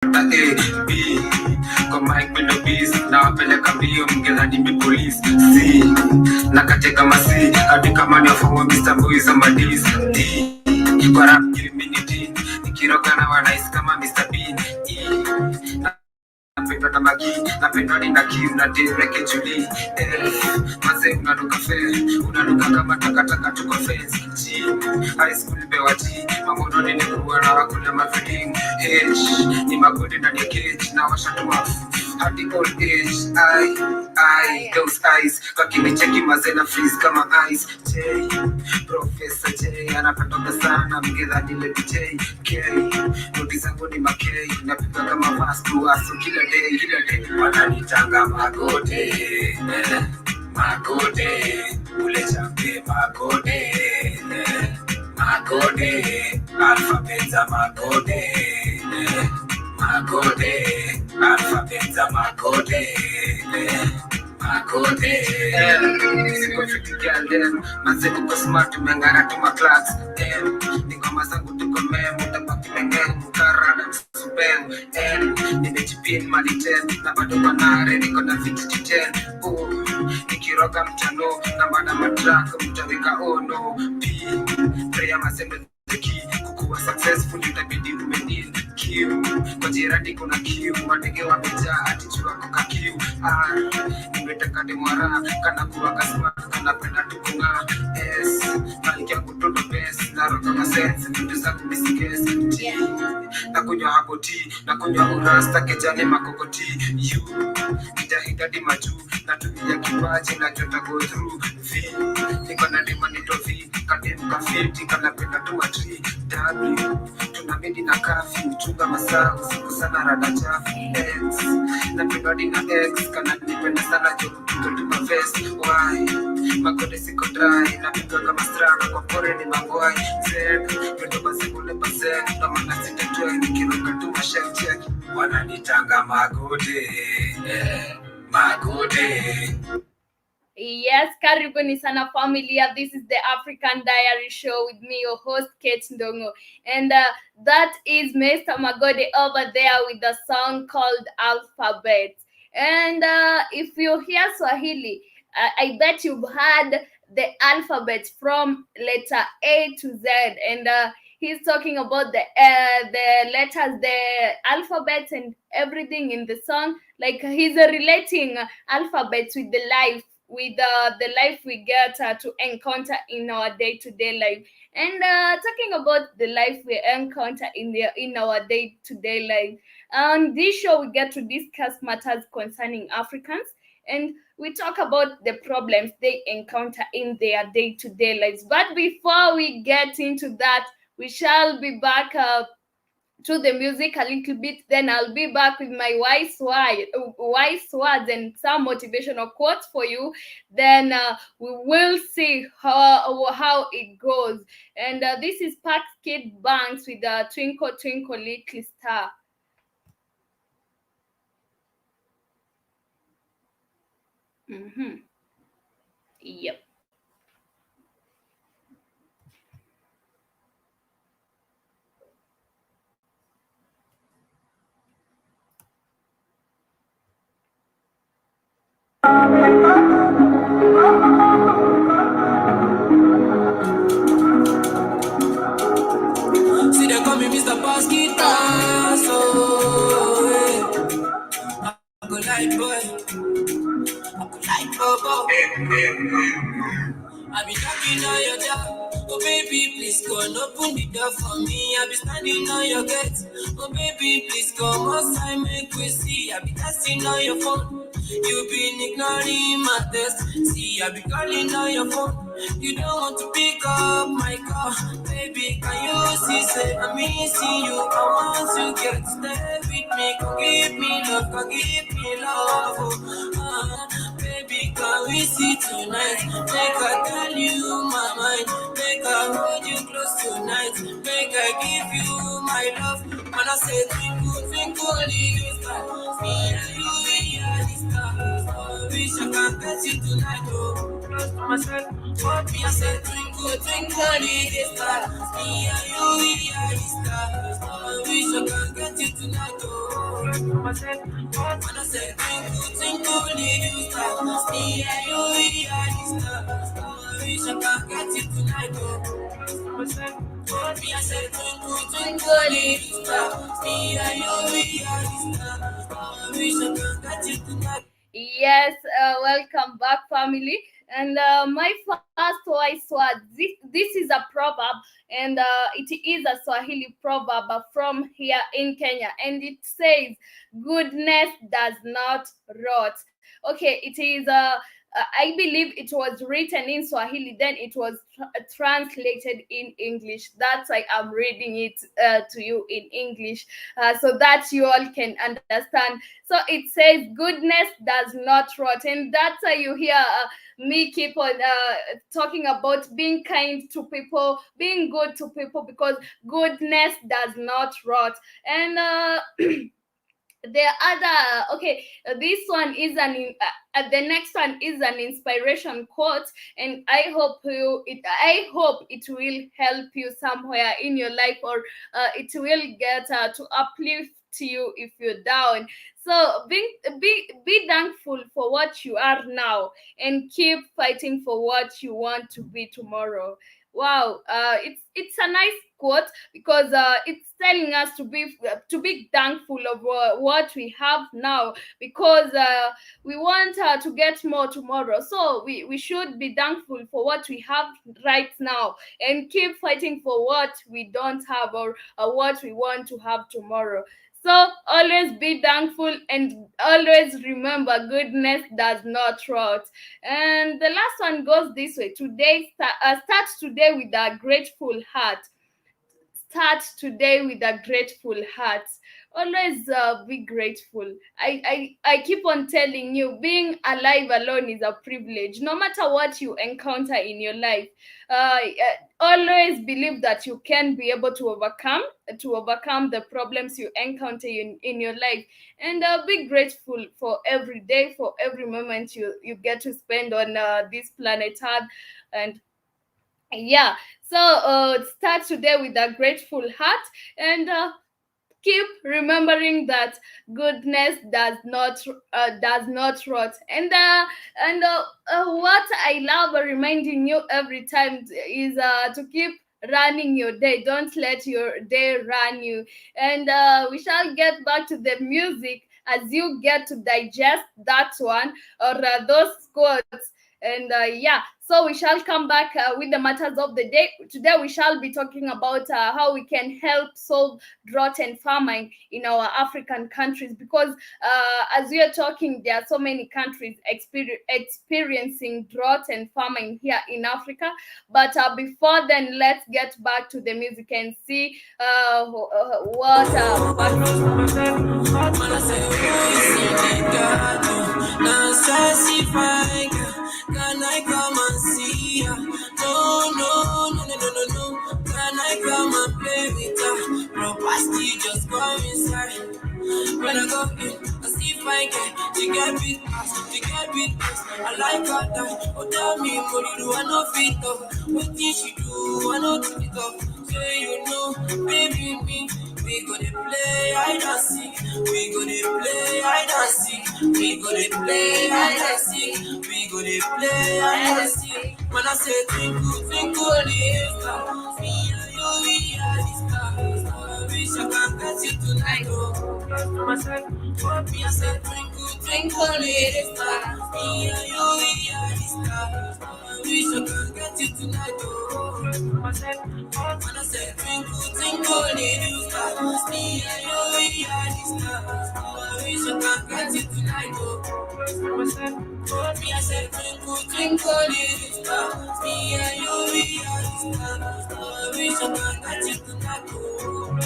B kwa mic with the beast na wapeleka mbio mgedhani mi police C na kate kama C hadi kama ni wafungo Mr. Boys ama D's D kwa rap community nikiroga na wanais kama Mr. Bean E napendwa na magi napendwa ni na kiu na direke Julie maze unanuka fair unanuka kama takataka tuko fence G high school bewa T mamono nilikuwa na wakula mafeeling H ni magodi na ni cage na washatuma hadi old age I those eyes kakinicheki mazena freeze kama ice J Professor J anapatoka sana mgedhani lady J K noti zangu ni makei napika kama vastu aso kila day wananitanga magode ule champe magode alfabeta magode alfabeta magode siko fiti girl manze tuko smart tumengana tuma class ni ngoma zangu tuko memo tabaki mengeng mukarada msubeng nimejipin mali 10 na bado manare niko na fiti 10 nikiroga mtano na bada matrack mtaweka ono P prayer masembe kukuwa successful itabidi umenil Q kwa jirani kuna Q wadege wamejaa atichua kuka Q R nimetaka demwara kana kuwa kasma kana penda tukunga S maliki ya kutoto best na roka masense vitu za kumisikes T na kunywa hapo T na kunywa urasta kejani makokoti U nitahidadi majuu na tumia kipaji na jota go through V niko na demanito V kademu kafiti kana penda tuwa tree W tunamedi na kafi mchunga masaa usiku sana rada chafu X na pibadi na X kana nipenda sana joku tutuma vest Y magode siko dry na pika kama strana kwa pore ni mangwai Z pendo bazikule bazek na mana sitetwe nikiruka tuma shell check wananitanga magode Yes, karibuni sana familia. This is the African Diary Show with me, your host Kate Ndongo, and that is Mr. Magode over there with the song called Alphabet. And if you hear Swahili, I bet you've heard the alphabet from letter A to Z, and he's talking about the letters, the alphabets, and everything in the song. Like he's relating alphabets with the life, with the life we get to encounter in our day-to-day life. And talking about the life we encounter in our day-to-day life, on this show we get to discuss matters concerning Africans, and we talk about the problems they encounter in their day-to-day lives. But before we get into that, we shall be back to the music a little bit, then I'll be back with my wise words and some motivational quotes for you. Then we will see how it goes. And this is Pat Kid Banks with Twinkle Twinkle Little Star. Yep. See they call me Mr. Bass Guitar, so I go like boy, I be knocking on your door, oh baby please come open the door for me. I be standing on your gate, oh baby please come outside make we see. I be texting on your phone, you been ignoring my text. See I be calling on your phone, you don't want to pick up my call. Baby can you see say I'm missing you, I want to get stay with me. Come give me love, oh, baby can we see tonight? Make I tell you my mind, make I hold you close tonight, make I give you my love. When I say twinkle, twinkle, little star, me and you, we are the stars. I wish I can get you tonight, oh, close to myself. But me, I say twinkle, twinkle, twinkle, little star. Me and you, we are the stars. I wish I can get you tonight, oh. When I said twinkle, twinkle, little star. Me and you, we are the stars. I wish I can get you tonight, oh. Me, I said twinkle, twinkle, little star. Me and you, we are the stars. I wish I can get you tonight. Yes, welcome back, family. And my first voice was this is a proverb, and it is a Swahili proverb from here in Kenya, and it says, "Goodness does not rot." Okay, it is I believe it was written in Swahili, then it was translated in English. That's why I'm reading it to you in English, so that you all can understand. So it says, "Goodness does not rot," and that's why you hear me keep on talking about being kind to people, being good to people, because goodness does not rot. And the other, okay, this one is the next one is an inspiration quote, and I hope it will help you somewhere in your life, or it will get to uplift you if you're down. So be thankful for what you are now, and keep fighting for what you want to be tomorrow. Wow, it's a nice quote, because it's telling us to be thankful of what we have now, because we want to get more tomorrow. So we should be thankful for what we have right now, and keep fighting for what we don't have, or what we want to have tomorrow. So always be thankful, and always remember, goodness does not rot. And the last one goes this way: start today with a grateful heart. Start today with a grateful heart. Always be grateful. I keep on telling you, being alive alone is a privilege. No matter what you encounter in your life, always believe that you can be able to overcome the problems you encounter in your life, and be grateful for every day, for every moment you get to spend on this planet Earth. And yeah, so start today with a grateful heart, and keep remembering that goodness does not rot. And what I love reminding you every time is to keep running your day. Don't let your day run you. And we shall get back to the music as you get to digest that one, or those quotes. And yeah, so we shall come back with the matters of the day. Today we shall be talking about how we can help solve drought and famine in our African countries, because as we are talking, there are so many countries experiencing drought and famine here in Africa. But before then, let's get back to the music and see what can I come and see ya? No, no, no, no, no, no, no. Can I come and play with ya? Propasti, just come inside. When I go in, I see fine girl. She get big ass, she get big ass. I like her that. Oh, tell me what you do, I know fit up. What did she do, I know to it up. Say you know, baby me. We gonna play hide and seek. We gonna play hide and seek. We gonna play hide and seek. We gonna play hide and seek. When I say twinkle, twinkle, little star, me and you, we are the stars. I wish I can get you tonight, oh. Me, I said twinkle, twinkle, little star, me and you, we are the stars. I wish I can get you tonight, oh. When I said twinkle, twinkle, little star, me and you, we are the stars. I wish I can get you tonight, oh. Me, I said twinkle, twinkle, little star, me and you, we are the stars. I wish I can get you tonight, oh. I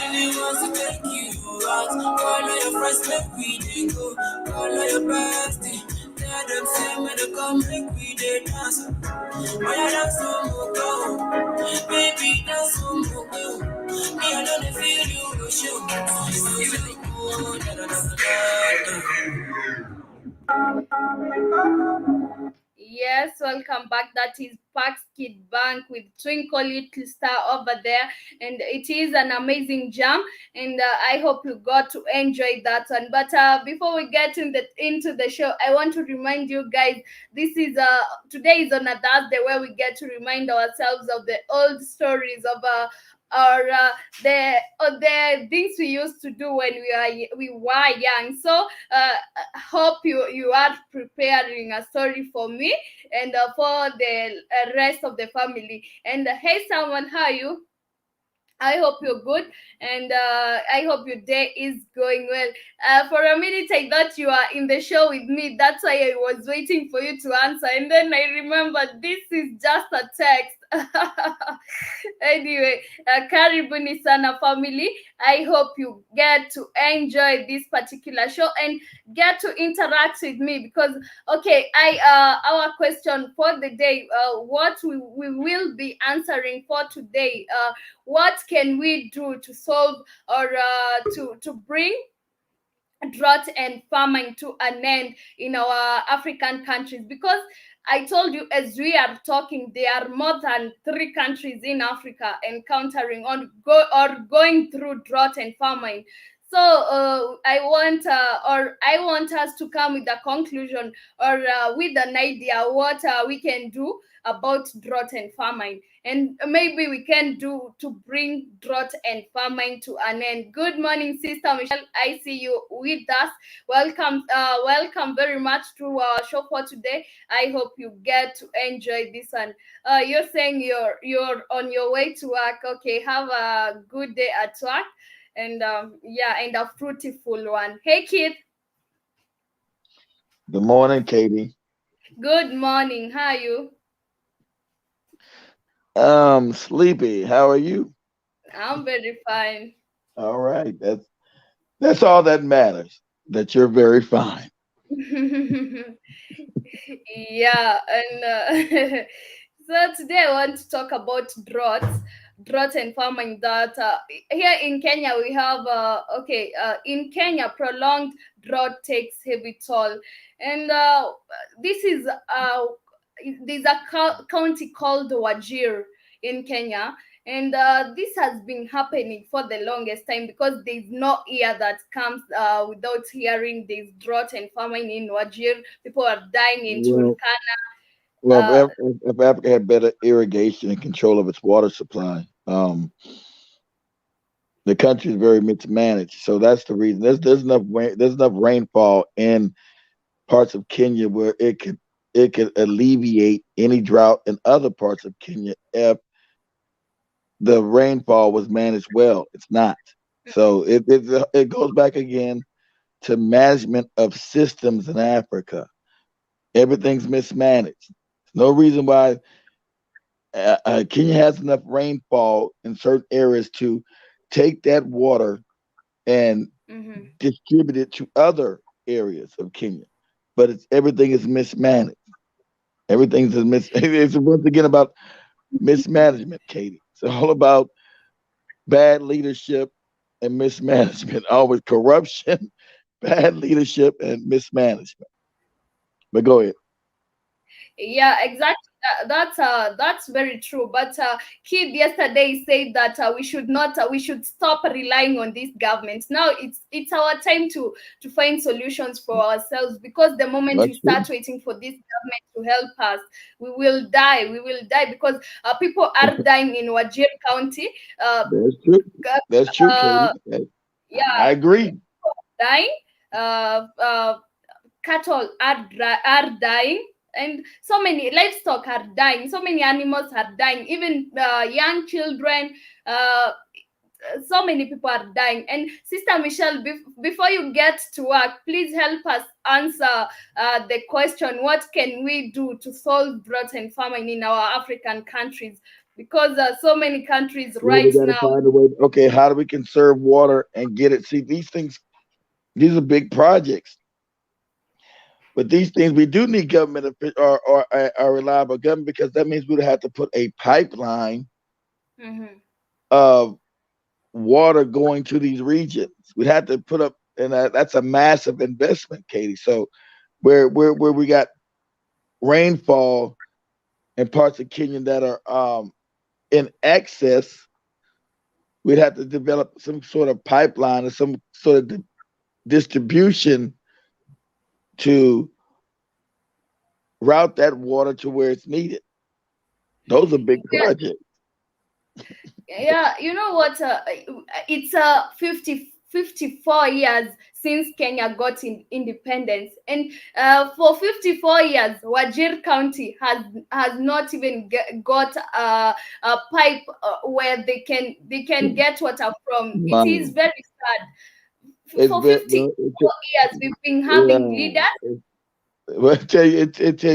really want to take you out. Call all your friends, make we dey go. Call all your bestie. Tell them say me to come make we dey dance. Why I dance so more go? Baby dance so more go. Me I don't feel you go show. So cool, da da da da da. Yes, welcome back. That is Parks Kid Bank with Twinkle Little Star over there, and it is an amazing jam. And I hope you got to enjoy that one. But before we get into the show, I want to remind you guys this is today is on a Thursday where we get to remind ourselves of the old stories of or the things we used to do when we were young. So hope you are preparing a story for me and for the rest of the family. And hey, someone, how are you? I hope you're good, and I hope your day is going well. For a minute, I thought you are in the show with me. That's why I was waiting for you to answer, and then I remembered this is just a text. Anyway, karibuni sana family. I hope you get to enjoy this particular show and get to interact with me because okay, I our question for the day, what we will be answering for today. What can we do to solve or to bring drought and famine to an end in our African countries? Because I told you, as we are talking, there are more than 3 countries in Africa encountering or going through drought and famine. So I want us to come with a conclusion or with an idea what we can do about drought and famine, and maybe we can do to bring drought and famine to an end. Good morning, Sister Michelle. I see you with us. Welcome very much to our show for today. I hope you get to enjoy this one. You're saying you're on your way to work. Okay, have a good day at work, and yeah, and a fruitful one. Hey, kid. Good morning, Katie. Good morning. How are you? Sleepy. How are you? I'm very fine. All right. That's all that matters. That you're very fine. Yeah, and so today I want to talk about drought and farming. That here in Kenya we have in Kenya prolonged drought takes heavy toll, and this is there's a county called Wajir in Kenya, and this has been happening for the longest time because there's no year that comes without hearing there's drought and famine in Wajir. People are dying in Well, Turkana. well, Uh, if Africa had better irrigation and control of its water supply, the country is very mismanaged. So that's the reason. There's enough rain, there's enough rainfall in parts of Kenya where it could alleviate any drought in other parts of Kenya if the rainfall was managed well. It's not. So it goes back again to management of systems in Africa. Everything's mismanaged. No reason why Kenya has enough rainfall in certain areas to take that water and mhm. distribute it to other areas of Kenya, but everything is mismanaged. Everything's it's once again about mismanagement, Katie. It's all about bad leadership and mismanagement. Always corruption, bad leadership, and mismanagement. But go ahead. Yeah, exactly. That's very true. But Kid yesterday said that we should not we should stop relying on this government. Now it's our time to find solutions for ourselves, because the moment we That's true. start waiting for this government to help us, we will die. We will die because people are dying in Wajir County. Uh, That's true. That's true, uh, Katie. I yeah, agree. dying. Cattle are dying, and so many livestock are dying, so many animals are dying, even young children. uh, so many people are dying. And Sister Michelle, before you get to work, please help us answer the question, what can we do to solve drought and famine in our African countries? Because so many countries Well, we right got to now. find a way. Okay, how do we conserve water and get it? See, these things, these are big projects, but these things we do need government or reliable government, because that means we'd have to put a pipeline Mhm. of water going to these regions. We'd have to put up, and that's a massive investment, Katie. So where we got rainfall in parts of Kenya that are in excess, we'd have to develop some sort of pipeline or some sort of distribution to route that water to where it's needed. Those are big Yeah, projects. yeah, you know what? It's 54 years since Kenya got independence, and for 54 years, Wajir County has not even got a pipe where they can get water from. It is Wow. very sad. It's For very 54 well. years, we've been having Yeah. leaders. Well, it tell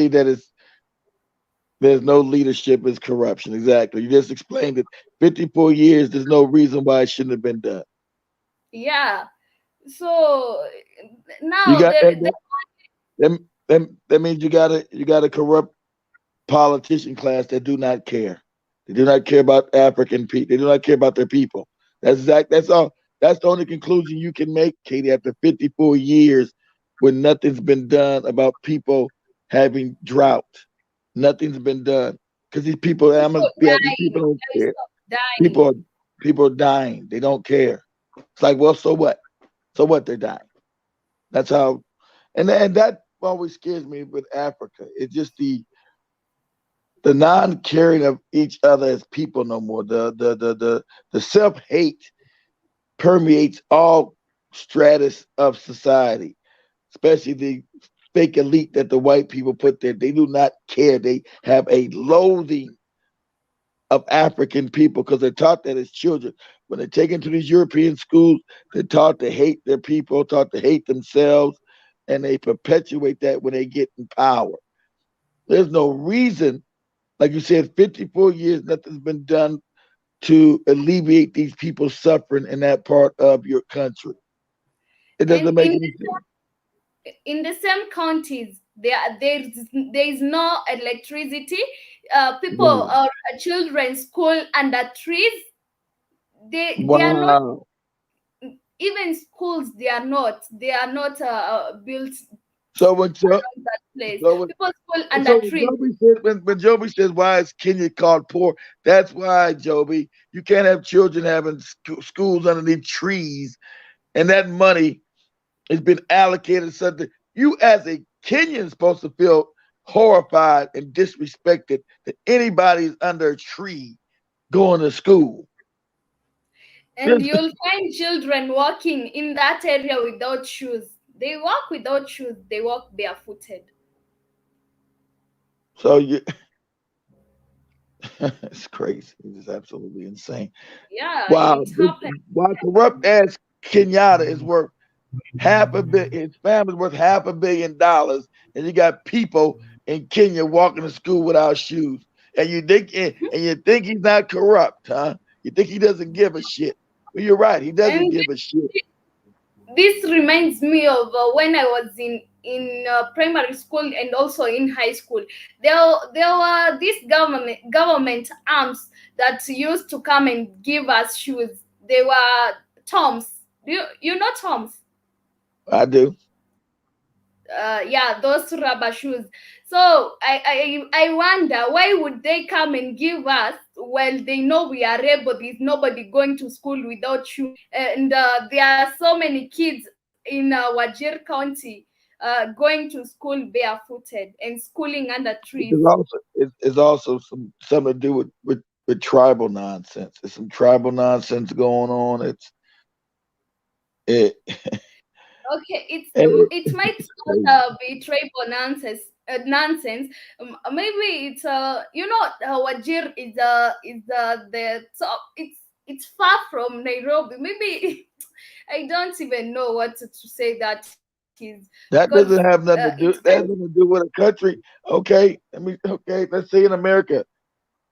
you that there's no leadership, it's corruption. Exactly. You just explained it. 54 years. There's no reason why it shouldn't have been done. Yeah. So You now got there, that means you got a corrupt politician class that do not care. They do not care about African people. They do not care about their people. That's all. That's the only conclusion you can make, Katie, after 54 years when nothing's been done about people having drought. Nothing's been done. Because these people, I'm gonna people be honest, these people dying, don't care. livestock dying. People are people are dying. They don't care. It's like, well, so what? So what? They're dying. That's how, and that always scares me with Africa. It's just the non-caring of each other as people no more. The self-hate permeates all stratus of society, especially the fake elite that the white people put there. They do not care. They have a loathing of African people because they're taught that as children. When they're taken to these European schools, they're taught to hate their people, taught to hate themselves, and they perpetuate that when they get in power. There's no reason, like you said, 54 years, nothing's been done to alleviate these people's suffering in that part of your country. It And doesn't make any sense. in the same counties, there is no electricity. People Wow. or children school under trees. They are not, Wow. even schools. They are not built So when so, around that place. so when People school so under when trees. Joby says when Joby says why is Kenya called poor? That's why, Joby. You can't have children having schools underneath trees, and that money has been allocated something. You as a Kenyan supposed to feel horrified and disrespected that anybody is under a tree going to school. And you'll find children walking in that area without shoes. They walk without shoes. They walk barefooted. So you it's crazy. It's absolutely insane. Yeah, Wow. it happened. While corrupt as Kenyatta is worth half a billion, his family's worth $500 million, and you got people in Kenya walking to school without shoes. And you think he's not corrupt, huh? You think he doesn't give a shit. Well, you're right, he doesn't And give a shit. this reminds me of when I was in primary school and also in high school. There were these government arms that used to come and give us shoes. They were Toms. You know Toms? I do. Yeah, those rubber shoes. So I wonder, why would they come and give us while they know we are able? There's nobody going to school without shoes, and there are so many kids in Wajir County going to school barefooted and schooling under trees. It's also something to do with tribal nonsense. There's some tribal nonsense going on. It, Okay, it it might it's crazy. not be tribal nonsense. Nonsense. Maybe it's Wajir is the top. It's far from Nairobi. Maybe I don't even know what to say that is, because That doesn't have nothing it's to do. kind That has nothing to do with a country. Okay, okay. Let's say in America,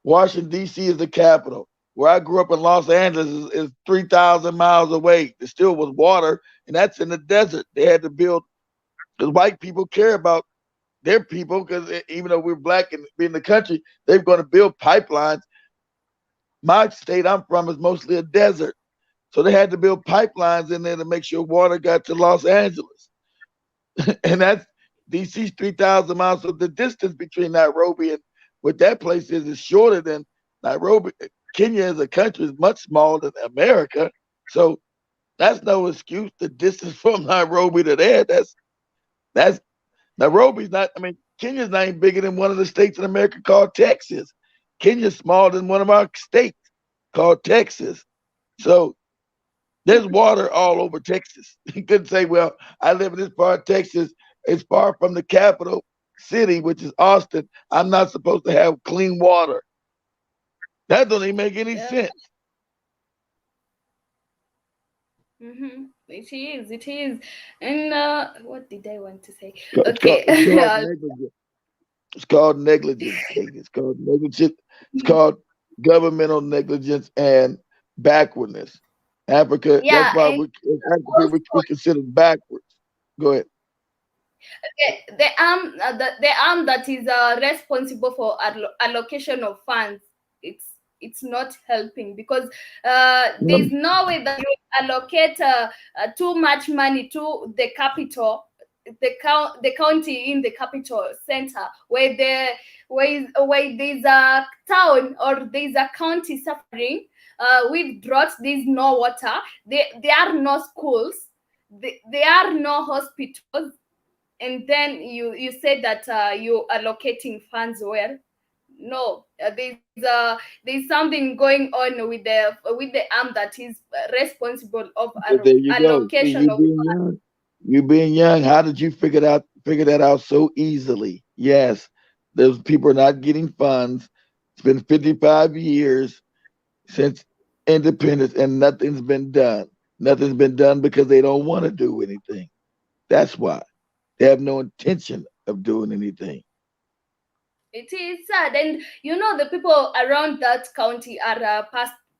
Washington D.C. is the capital. Where I grew up in Los Angeles is 3,000 miles away. There still was water, and that's in the desert. They had to build because white people care about their people because even though we're black and in the country, they're going to build pipelines. My state I'm from is mostly a desert, so they had to build pipelines in there to make sure water got to Los Angeles, and DC's 3,000 miles. So the distance between Nairobi and what that place is shorter than Nairobi. Kenya as a country is much smaller than America. So that's no excuse. The distance from Nairobi to there, that's Nairobi's not, I mean, Kenya's not even bigger than one of the states in America called Texas. Kenya's smaller than one of our states called Texas. So there's water all over Texas. You couldn't say, well, I live in this part of Texas. It's far from the capital city, which is Austin. I'm not supposed to have clean water. That doesn't even make any Yeah. sense. It is. It is. And what did I want to say? It's Okay. called negligence. It's called negligence, Kate. It's called negligence. It's called governmental negligence and backwardness. Africa, that's Yeah, why and Africa also we considered backwards. Go ahead. the arm that is responsible for allocation of funds, it's not helping, because there's no way that you allocate too much money to the capital, the county in the capital center, where where there's a town or there's a county suffering with drought. There's no water, there are no schools, there are no hospitals, and then you said that you allocating funds where no, there's something going on with the arm that is responsible of But there you go. See, allocation you of being young, you being young, how did you figure that out so easily? Yes, those people are not getting funds. It's been 55 years since independence and nothing's been done. Nothing's been done because they don't want to do anything. That's why. They have no intention of doing anything. it is sad. And the people around that county are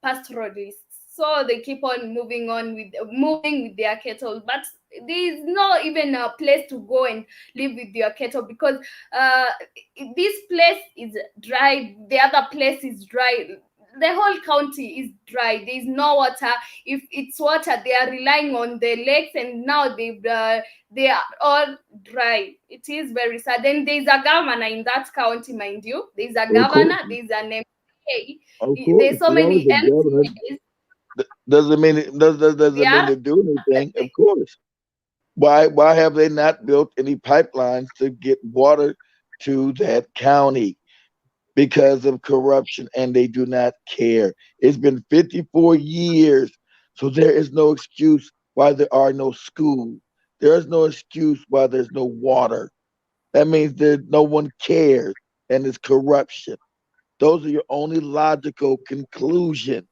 pastoralists, so they keep on moving with their cattle, but there is no even a place to go and live with your cattle, because uh, this place is dry, the other place is dry, the whole county is dry, there is no water. If it's water, they are relying on the lakes, and now they are all dry. It is very sad. Then there's a governor in that county, mind you. There's a Of course, governor, there's an of MCA, course. there's so There's many always a governor. MCAs. Doesn't mean They doesn't mean are to do anything. Of course. Why have they not built any pipelines to get water to that county? Because of corruption, and they do not care. It's been 54 years, so there is no excuse why there are no schools. There is no excuse why there's no water. That means that no one cares, and it's corruption. Those are your only logical conclusions.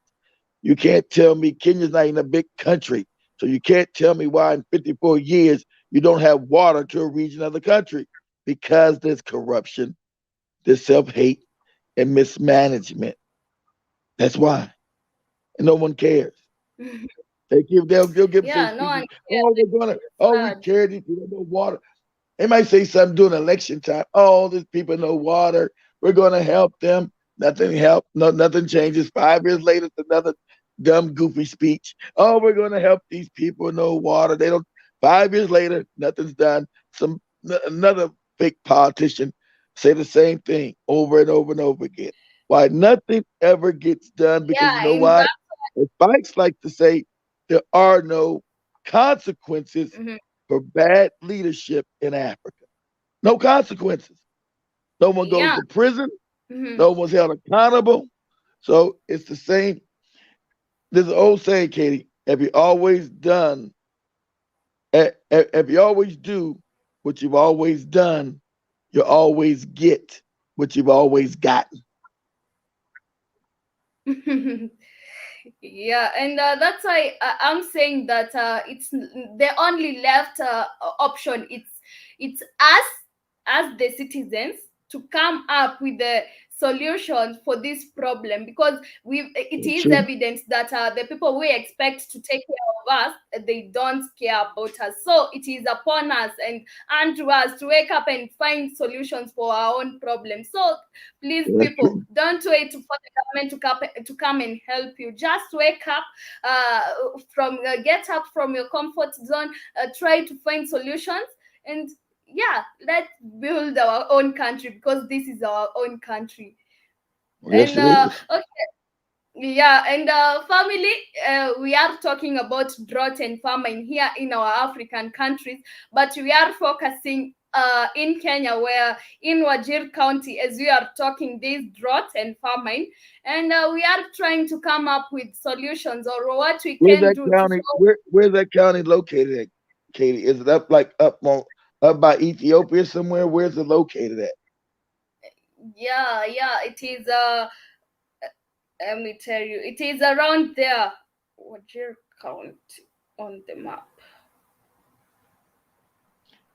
You can't tell me Kenya's not even a big country, so you can't tell me why in 54 years you don't have water to a region of the country, because there's corruption, there's self-hate, and mismanagement. That's why. And no one cares. They'll give say yeah, no one speeches. cares. Oh, we Sad. care, these people no water. They might say something during election time. Oh, these people no water. We're gonna help them. Nothing help. No, nothing changes. 5 years later, it's another dumb, goofy speech. Oh, we're gonna help these people no water. They don't. 5 years later, nothing's done. Another fake politician say the same thing over and over and over again. Why nothing ever gets done? Because Yeah, you know in why? that. The Spikes like to say there are no consequences Mhm. for bad leadership in Africa. No consequences. No one goes Yeah. to prison. Mhm. No one's held accountable. So it's the same. There's an old saying, Katie. If you always do what you've always done, you always get what you've always gotten. Yeah, and that's why I'm saying that it's the only left option. It's us as the citizens to come up with the solutions for this problem, because it That's is true. evident that the people we expect to take care of us, they don't care about us. So it is upon us and to us to wake up and find solutions for our own problems. So please, That's people, true. don't wait for the government to come and help you. Just wake up, uh, get up from your comfort zone, try to find solutions, and yeah, let's build our own country because this is our own country. Yes, And it is. okay, yeah, and family, we are talking about drought and famine here in our African countries, but we are focusing in Kenya, where in Wajir County, as we are talking this drought and famine, and we are trying to come up with solutions or what we Where's can that do to county? solve. Where's that county located at, Katie? Is it up like up by Ethiopia somewhere? Where's it located at? Yeah, it is. Let me tell you, it is around there. Wajir County on the map.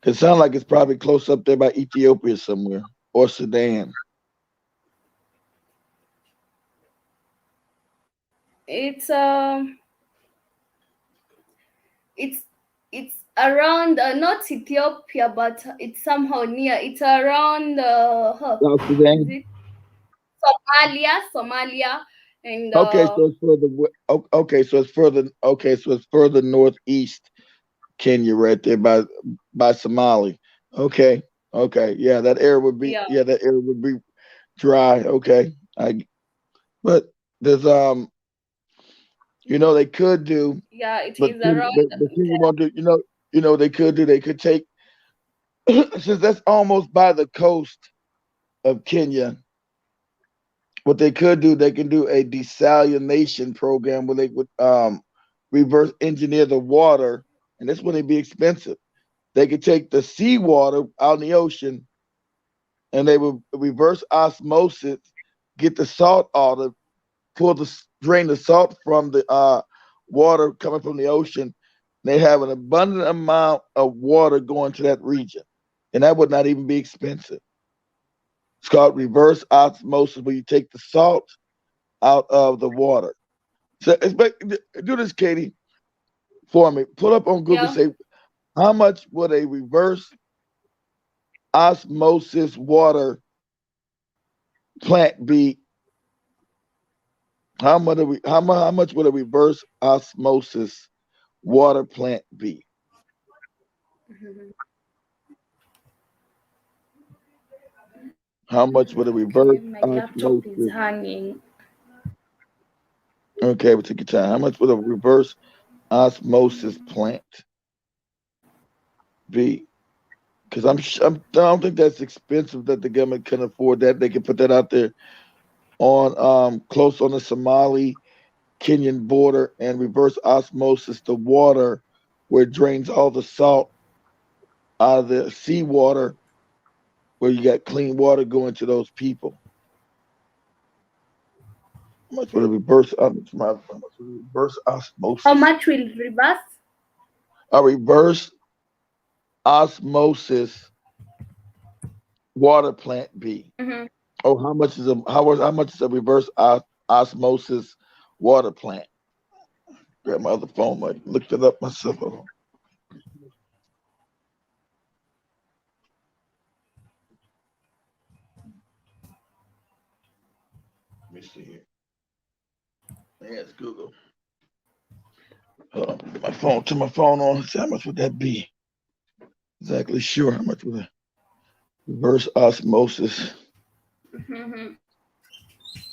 It sounds like it's probably close up there by Ethiopia somewhere or Sudan. It's it's it's around not Ethiopia, but it's somehow near. It's around South is Sudan. it Somalia, and Okay, so it's further. Okay, so it's further. Okay, so it's further northeast Kenya, right there by Somali. Okay, okay, yeah, that area would be. yeah, Yeah, that area would be dry. Okay, but there's they could do, yeah, it but is around the Kenya won't do. They could do. They could take since that's almost by the coast of Kenya. What they could do, they can do a desalination program where they would reverse engineer the water, and this wouldn't be expensive. They could take the seawater out in the ocean, and they would reverse osmosis, get the salt out of, drain the salt from the water coming from the ocean. They have an abundant amount of water going to that region, and that would not even be expensive. It's called reverse osmosis, where you take the salt out of the water. So do this, Katie, for me. Pull up on Google. yeah. Say how much would a reverse osmosis water plant be? How much would a reverse osmosis water plant be? Mhm. How much would a Okay, reverse my laptop is osmosis? hanging. Okay, we take your time. How much would a reverse osmosis plant be? Because I don't think that's expensive that the government can afford that. They can put that out there on close on the Somali Kenyan border and reverse osmosis the water where it drains all the salt out of the seawater where you got clean water going to those people. How much would a reverse How osmosis? much will reverse? A reverse osmosis water plant be? Hmm. Oh, how much is a reverse osmosis water plant? Grab my other phone. I looked it up myself. Hold on. Let me see here. Yeah, it's Google. Hold on. Get my phone. Turn my phone on. See how much would that be? Exactly sure. How much would a reverse osmosis Hmm.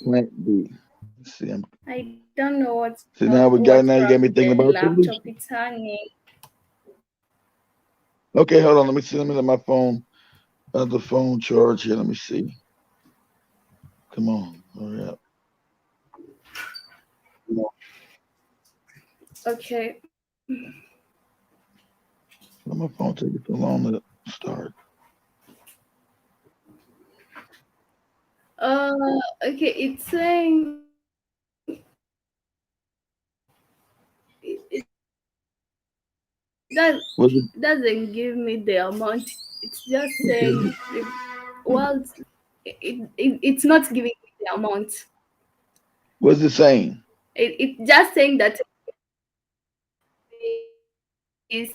plant be? Let's see. I don't know See now what's you got wrong me with thinking the about laptop. solution. It's hanging. Okay, hold on. Let me see. Let me let my phone. The phone charge here. Let me see. Come on. Hurry up. Okay. Why my phone taking so long to start? Okay. It's saying it Was it doesn't give me the amount. It's just saying, okay? well, it's not giving me the amount. What's it saying? It's just saying that is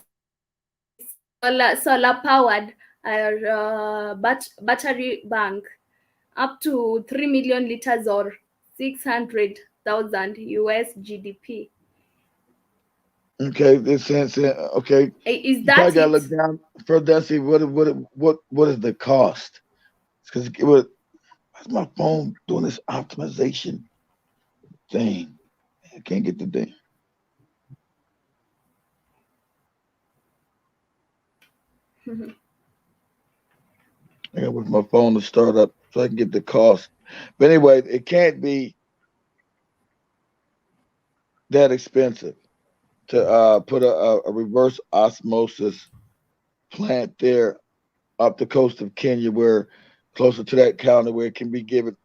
solar powered battery bank up to 3 million liters or 600,000 US GDP. Okay, this sense. Okay, Is you probably that gotta it? look down further and see what is the cost. Because why's my phone doing this optimization thing? I can't get the thing. I got with my phone to start up so I can get the cost. But anyway, it can't be that expensive to put a reverse osmosis plant there up the coast of Kenya, where closer to that county, where it can be given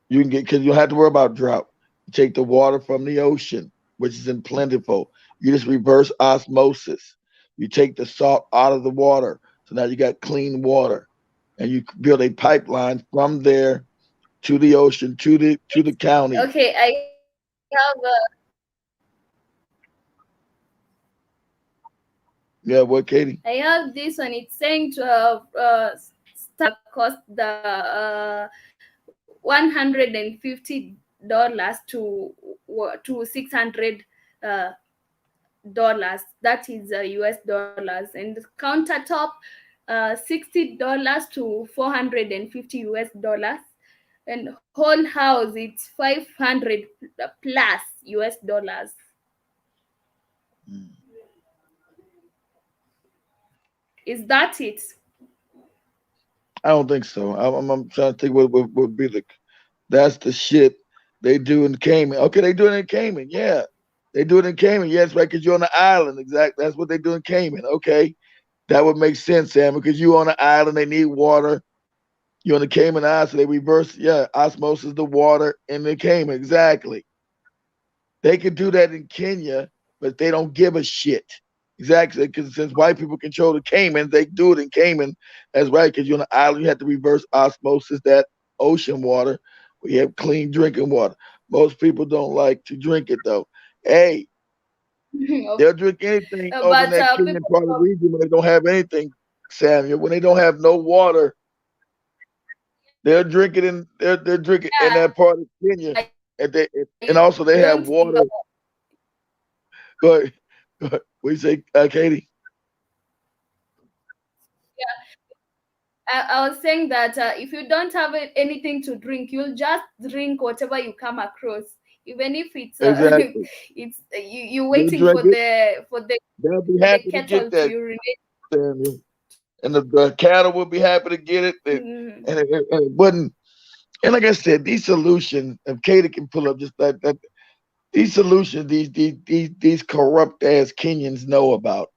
you can get, because you don't have to worry about drought. You take the water from the ocean, which is in plentiful. You just reverse osmosis. You take the salt out of the water, so now you got clean water, and you build a pipeline from there to the ocean to the county. Okay, Yeah, what, Katie? I have this one. It's saying to cost the $150 to $600. That is US dollars, and the countertop $60 to 450 US dollars, and whole house it's 500 plus US dollars. Mm. Is that it? I don't think so. I'm trying to think what would be the. That's the shit they do in Cayman. Okay, they do it in Cayman. Yeah, they do it in Cayman. Yes, right, because you're on the island. Exactly. That's what they do in Cayman. Okay, that would make sense, Sam, because you on the island. They need water. You're on the Cayman Islands, so they reverse. Yeah, osmosis the water in the Cayman. Exactly. They could do that in Kenya, but they don't give a shit. Exactly, because since white people control the Cayman, they do it in Cayman. That's right, because you're on an island, you have to reverse osmosis that ocean water. We have clean drinking water. Most people don't like to drink it though. Hey, they'll drink anything over in But that Kenyan part of the region when they don't have anything, Samuel. When they don't have no water, they'll drink it in. They're drinking in yeah, that part of Kenya, and they you and also they have don't give water. Go ahead. Go ahead. What you say, Katie? I was saying that if you don't have anything to drink, you'll just drink whatever you come across, even if it's Exactly. it's you They'll waiting drink for it. They'll be the happy to get kettle to that, urinate. Samuel. And the cattle will be happy to get it. Mhm. And it wouldn't. And like I said, these solutions, if Katie can pull up just that these solutions, these corrupt ass Kenyans know about.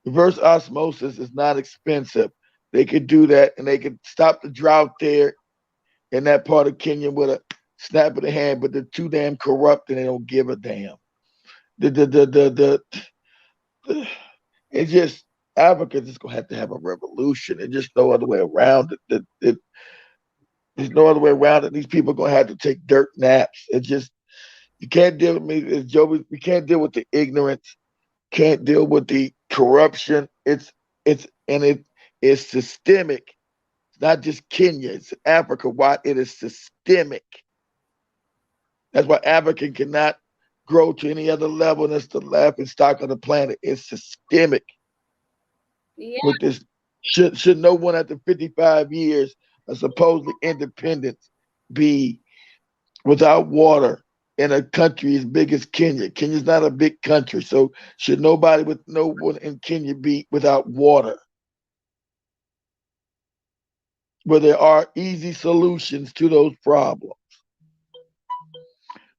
Reverse osmosis is not expensive. They could do that, and they could stop the drought there in that part of Kenya with a snap of the hand. But they're too damn corrupt, and they don't give a damn. The it's just Africa's just gonna have to have a revolution. There's just no other way around it. There's no other way around it. These people are gonna have to take dirt naps. It's just you can't deal with me. It's Joey. You can't deal with the ignorance. Can't deal with the corruption. It is systemic. It's not just Kenya. It's Africa. Why it is systemic. That's why Africa cannot grow to any other level. That's the laughing stock of the planet. It's systemic. Yeah, With this, should no one after 55 years of supposedly independence be without water in a country as big as Kenya? Kenya's not a big country, so should no one in Kenya be without water? Where there are easy solutions to those problems.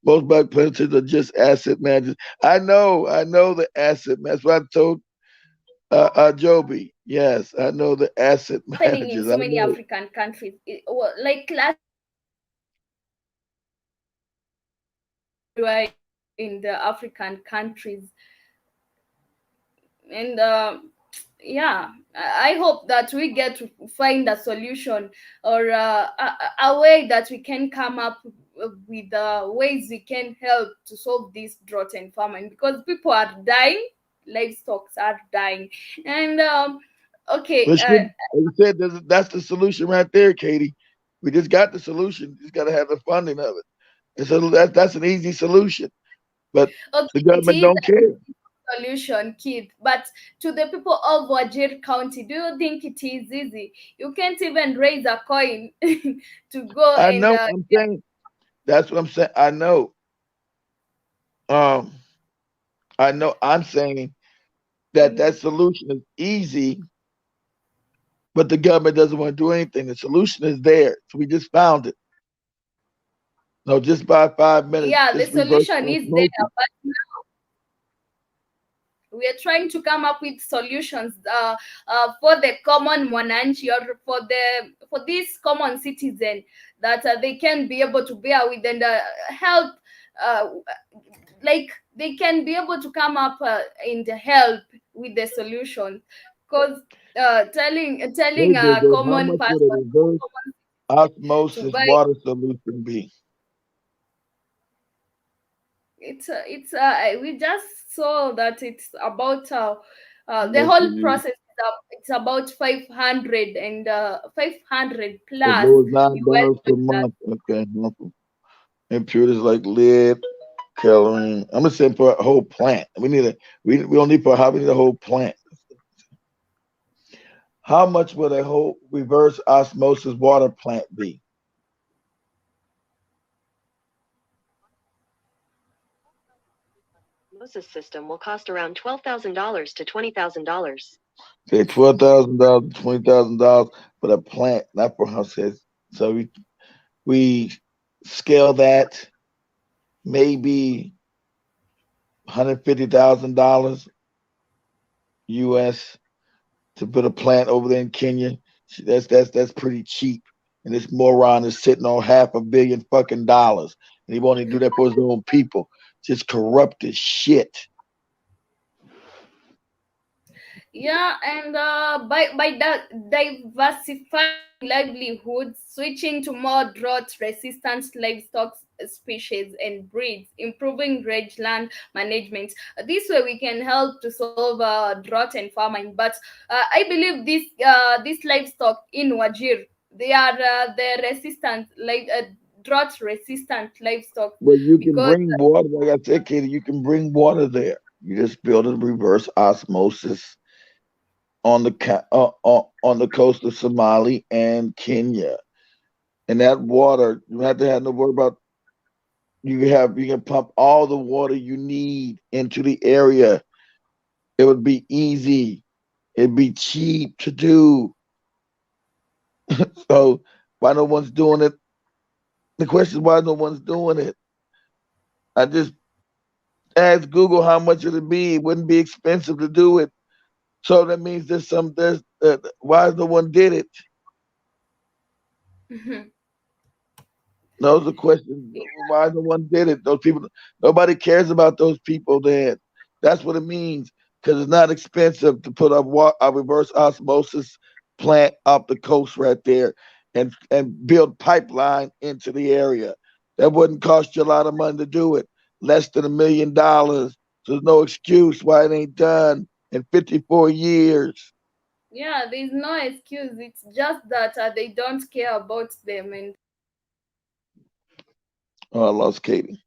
Most black planters are just asset managers. I know the asset. That's what I told Joby. Yes, I know the asset happening in managers. so I many know. African countries. Like last year in the African countries, and yeah, I hope that we get to find a solution, or a way that we can come up with ways we can help to solve this drought and famine, because people are dying, livestock are dying, and okay. But like you said, that's the solution right there, Katie. We just got the solution. You just got to have the funding of it. And so that's an easy solution. but the Okay, it government is don't care. solution, Keith. But to the people of Wajir County, do you think it is easy? You can't even raise a coin to go I and know. I'm saying that's what I'm saying. I know. Um, I know. I'm saying that Mhm. that solution is easy, but the government doesn't want to do anything. The solution is there, so we just found it. No, just by 5 minutes, Yeah, the just reverse solution is there, osmosis. but we are trying to come up with solutions for the common mwananchi, or for this common citizen, that they can be able to bear with and help, uh, like they can be able to come up and help with the solution, because telling Hey, a Jojo, how common much would a person, reverse to osmosis buy, water solution be? we just saw that it's about the What whole you use? process is it's about 500 and 500 As plus low as US $9 per dollars. month. Okay. Impurities like lead, coloring. I'm gonna say for a whole plant. We need a we don't need for how we need a whole plant. How much would a whole reverse osmosis water plant be? Osmosis system will cost around $12,000 to $20,000. Okay, $12,000 to $20,000 for the plant, not for houses. So we scale that maybe $150,000 US to put a plant over there in Kenya. That's pretty cheap. And this moron is sitting on $500 million fucking dollars, and he won't even do that for his own people. Just corrupt as shit. Yeah, and by diversifying livelihoods, switching to more drought-resistant livestock species and breeds, improving rangeland management. This way, we can help to solve drought and famine. But I believe this livestock in Wajir, they are the resistant, like drought-resistant livestock, But you can because bring water, like I said, Katie, you can bring water there. You just build a reverse osmosis on on the coast of Somali and Kenya. And that water, you have to have no worry about. You can pump all the water you need into the area. It would be easy. It'd be cheap to do. So why no one's doing it? The question is why no one's doing it. I just asked Google how much it'd be. It wouldn't be expensive to do it. So that means there's why no one did it. Those are questions. Why no one did it? Those people, nobody cares about those people. Then that's what it means. Because it's not expensive to put a reverse osmosis plant up the coast right there, and build pipeline into the area. That wouldn't cost you a lot of money to do it. Less than $1 million. So there's no excuse why it ain't done in 54 years. yeah, there's no excuse. It's just that they don't care about them. And Oh, I lost Katie.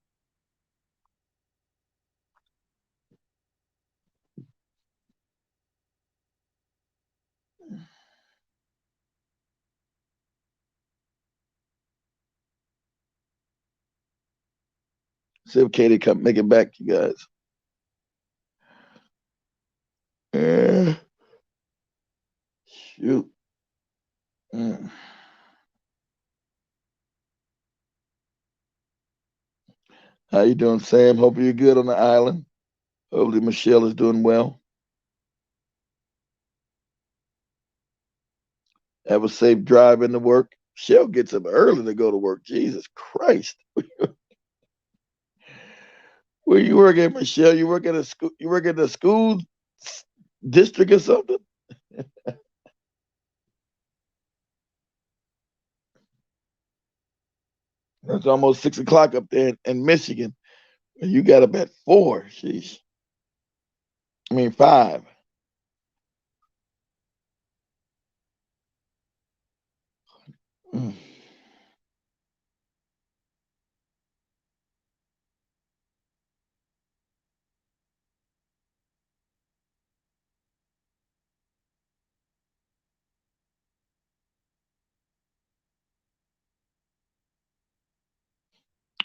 See if Katie come make it back, you guys. Eh, shoot. Mm. How you doing, Sam? Hope you're good on the island. Hopefully Michelle is doing well. Have a safe drive into work. Michelle gets up early to go to work. Jesus Christ. Where you work at, Michelle? You work at a school, you work at the school district or something? It's almost 6 o'clock up there in Michigan. And you got up at 4. Sheesh. I mean 5. Mm.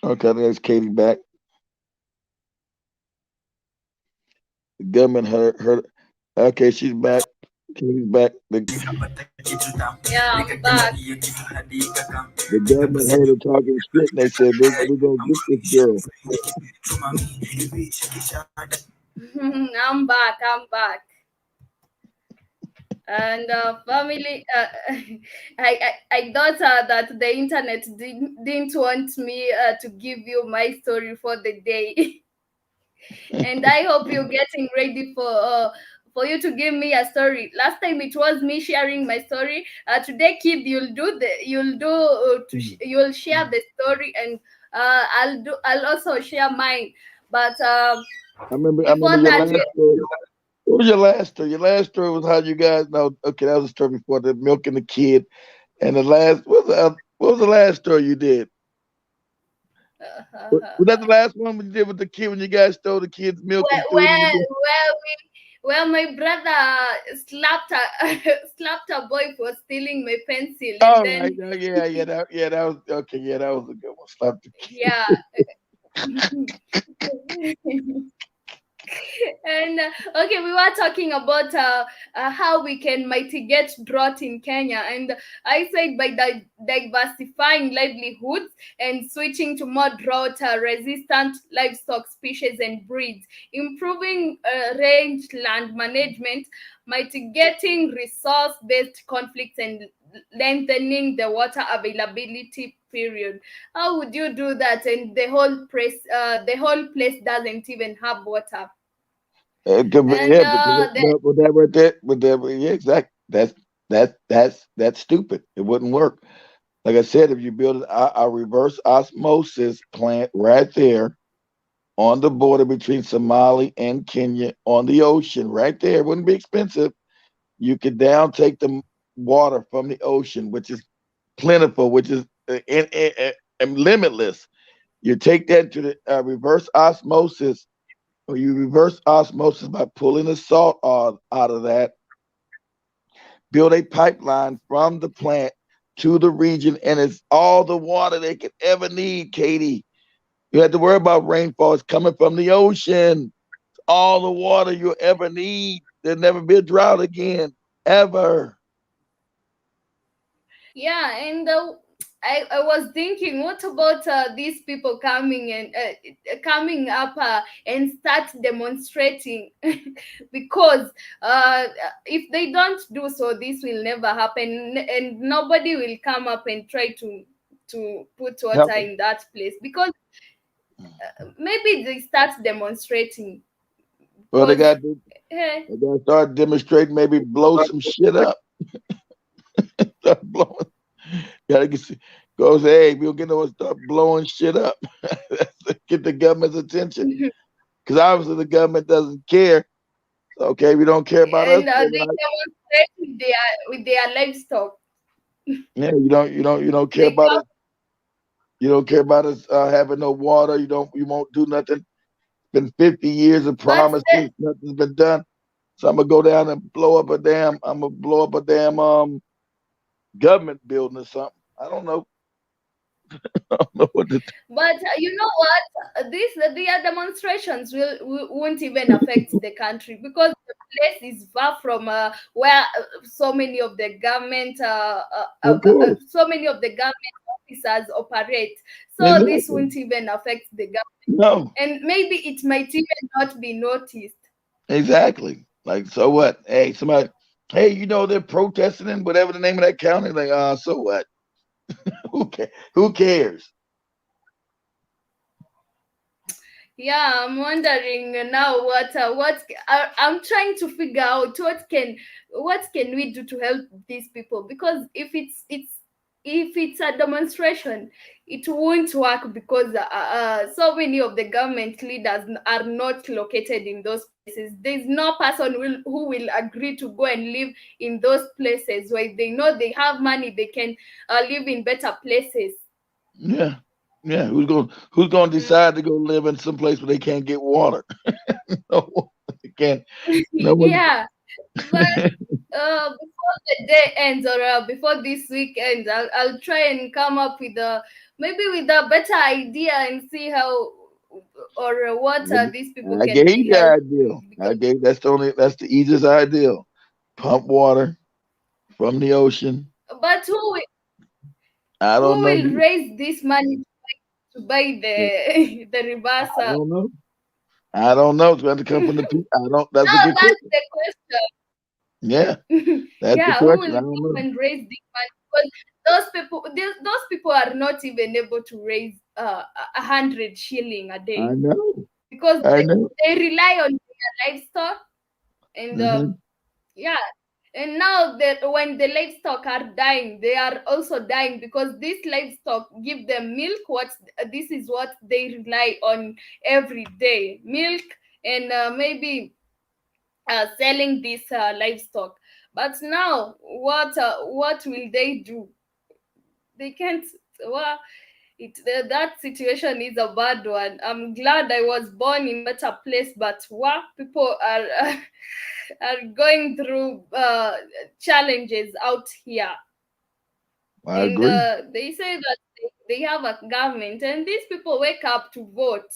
Okay, there's Katie back. The government heard. Okay, she's back. Katie's back. Yeah, I'm back. The government heard her talking shit, and they said, we're gonna get this girl. I'm back. I'm back. And family, I thought that the internet didn't want me to give you my story for the day. And I hope you're getting ready for you to give me a story. Last time it was me sharing my story. Today, kid, you'll share the story, and I'll also share mine. But I before remember your that, last story. What was your last story? Your last story was how you guys know. Okay, that was a story before the milking the kid, and the last what was the last story you did? Was that the last one you did with the kid when you guys stole the kid's milk where and threw it in the where bin? where we where my brother slapped a slapped a boy for stealing my pencil, and All right, then that was okay. Yeah, that was a good one. Stop the kid. yeah. And okay, we were talking about how we can mitigate drought in Kenya, and I said by diversifying livelihoods and switching to more drought resistant livestock species and breeds, improving rangeland management, mitigating resource based conflicts, and lengthening the water availability period. How would you do that? And the whole place doesn't even have water. It could be, And yeah, with that right there, with that, yeah, exactly. That's stupid. It wouldn't work. Like I said, if you build a reverse osmosis plant right there on the border between Somalia and Kenya on the ocean, right there, it wouldn't be expensive. You could down take the water from the ocean, which is plentiful, which is limitless. You take that to the reverse osmosis, or you reverse osmosis by pulling the salt out of that, build a pipeline from the plant to the region, and it's all the water they could ever need, Katie. You have to worry about rainfall. It's coming from the ocean. All the water you'll ever need. There'll never be a drought again, ever. yeah, and I was thinking, what about these people coming and coming up and start demonstrating? Because if they don't do so, this will never happen, and nobody will come up and try to put water Help them. in that place, because maybe they start demonstrating Well, they because got to they got to start demonstrating. Maybe blow some shit up. Start blowing. Gotta go say, hey, we'll get them to start blowing shit up. Get the government's attention. Because obviously the government doesn't care. Okay, we don't care about us. and they demonstrate with their livestock. Yeah, you don't care They about come. us. You don't care about us having no water. You won't do nothing. Been 50 years of But promises, nothing's been done. So I'm gonna go down and blow up a damn. I'm gonna blow up a damn government building or something. I don't know. I don't know what to do. but you know what? This their demonstrations won't even affect the country, because the place is far from where Of course, so many of the government officers operate. So this exactly. won't even affect the government, No, and maybe it might even not be noticed. exactly. Like so what? Hey, somebody. Hey, they're protesting in whatever the name of that county. Like, so what? Who cares? Yeah, I'm wondering now I'm trying to figure out what can we do to help these people, because if it's a demonstration, it won't work, because so many of the government leaders are not located in those places. There's no person who will agree to go and live in those places where they know they have money, they can live in better places. Yeah, yeah. Who's gonna decide to go live in some place where they can't get water? No, they can't. No one. Yeah, but before the day ends, or before this weekend, I'll try and come up with maybe with a better idea and see how or what these people I can gave be you the helped idea. with, because That's the easiest idea. Pump water from the ocean. but I don't who know. will raise this money to buy the the I reverser? don't know. I don't know. It's going to come from the people. I don't. That's a Now good that's question. the question. Yeah, that's the Yeah, who question. I will don't come know. and raise this money? Because those people are not even able to raise 100 shilling a I day, know. because I know. they rely on their livestock. And Hmm. yeah, and now that when the livestock are dying, they are also dying because this livestock give them milk. What This is what they rely on every day: milk, and maybe selling this livestock. But now, what will they do? They can't. Well, that situation is a bad one. I'm glad I was born in better place, but wow, people are are going through challenges out here. I And agree. they say that they have a government, and these people wake up to vote,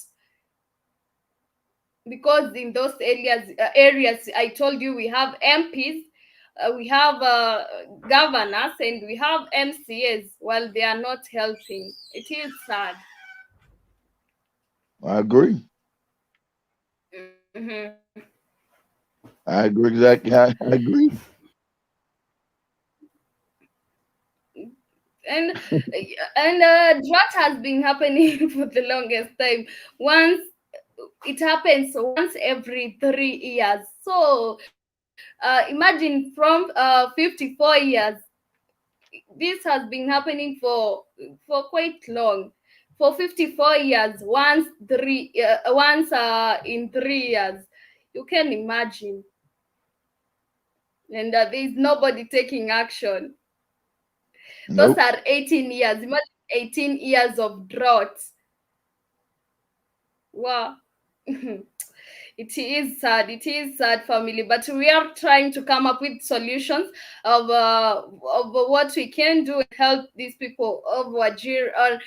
because in those areas I told you, we have MPs, we have governors, and we have MCAs. While they are not helping, it is sad. I agree. Hmm. I agree exactly. I agree. and drought has been happening for the longest time. Once It happens once every 3 years. So imagine, from 54 years, this has been happening for quite long. For 54 years, once in 3 years, you can imagine. And there is nobody taking action. Those Nope. are 18 years. Imagine 18 years of drought. Wow. It is sad, family, but we are trying to come up with solutions of what we can do and help these people of Wajir, or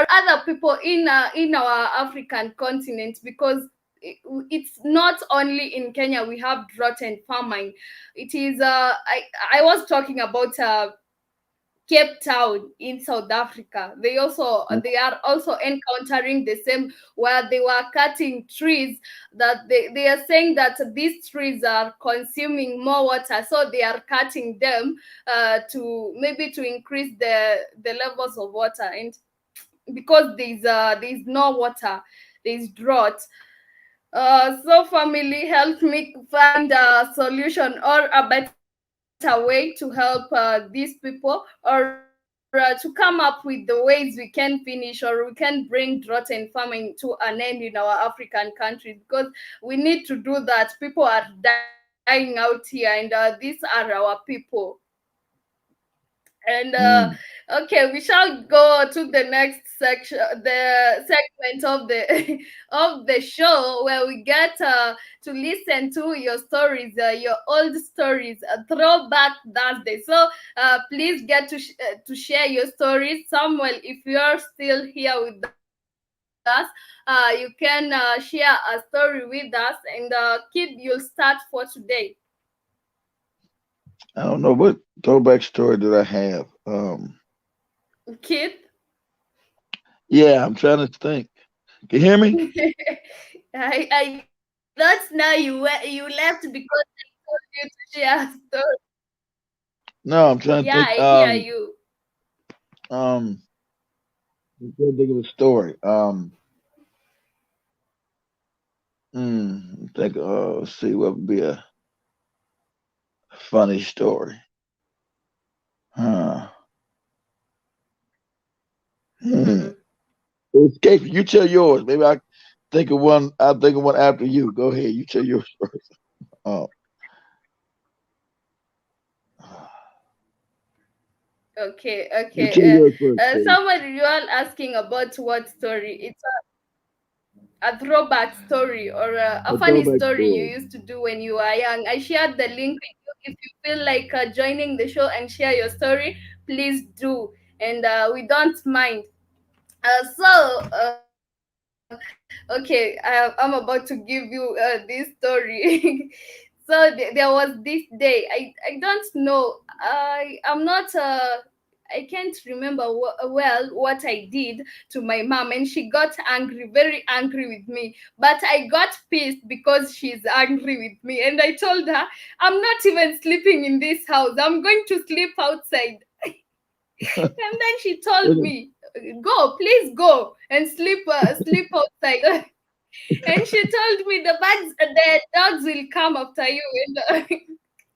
other people in our African continent, because it's not only in Kenya we have drought and famine. It is I was talking about Cape Town in South Africa. They are also encountering the same, where they were cutting trees, that they are saying that these trees are consuming more water, so they are cutting them to maybe to increase the levels of water. And because there's no water, there's drought. So family, help me find a solution or a better way to help these people, or to come up with the ways we can finish, or we can bring drought and famine to an end in our African countries, because we need to do that. People are dying out here, and these are our people. And Mm. okay, we shall go to the next section, the segment of the of the show, where we get to listen to your stories, your old stories, throwback Thursday. So please get to share your stories. Samuel, if you are still here with us, you can share a story with us. And Kid, you'll start for today. I don't know what throwback story did I have. Kid. Yeah, I'm trying to think. Can you hear me? I thought now you left because I told you to share a story. No, I'm Yeah, trying to I think. hear you. Um, I'm trying to think of a story. Think. Let's see what would be a funny story. Huh. Hmm. Hmm. Escape. You tell yours. Maybe I think of one. I'll think of one after you. Go ahead. You tell yours first. Oh, Okay, you okay. tell yours first, please. Somebody you are asking about what story? It's a throwback story, or a A funny throwback story you story. used to do when you were young. I shared the link with you. If you feel like joining the show and share your story, please do. And we don't mind. Okay, I'm about to give you this story. So there was this day. I don't know. I'm not. I can't remember well what I did to my mom, and she got angry, very angry with me. But I got pissed because she's angry with me, and I told her, "I'm not even sleeping in this house. I'm going to sleep outside." And then she told me, "Go, please go and sleep outside." And she told me the dogs will come after you. And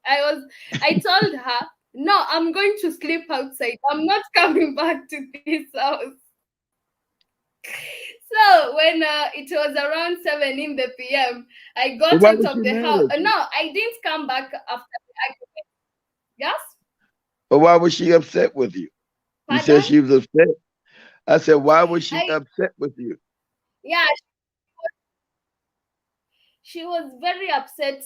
I was, I told her, "No, I'm going to sleep outside. I'm not coming back to this house." So when it was around 7 in the PM, I But got why out was of she the mad house. at you? No, I didn't come back after the argument. Yes, But why was she upset with you? You said pardon. she was upset. I said, why was she I upset with you? Yeah, she was very upset.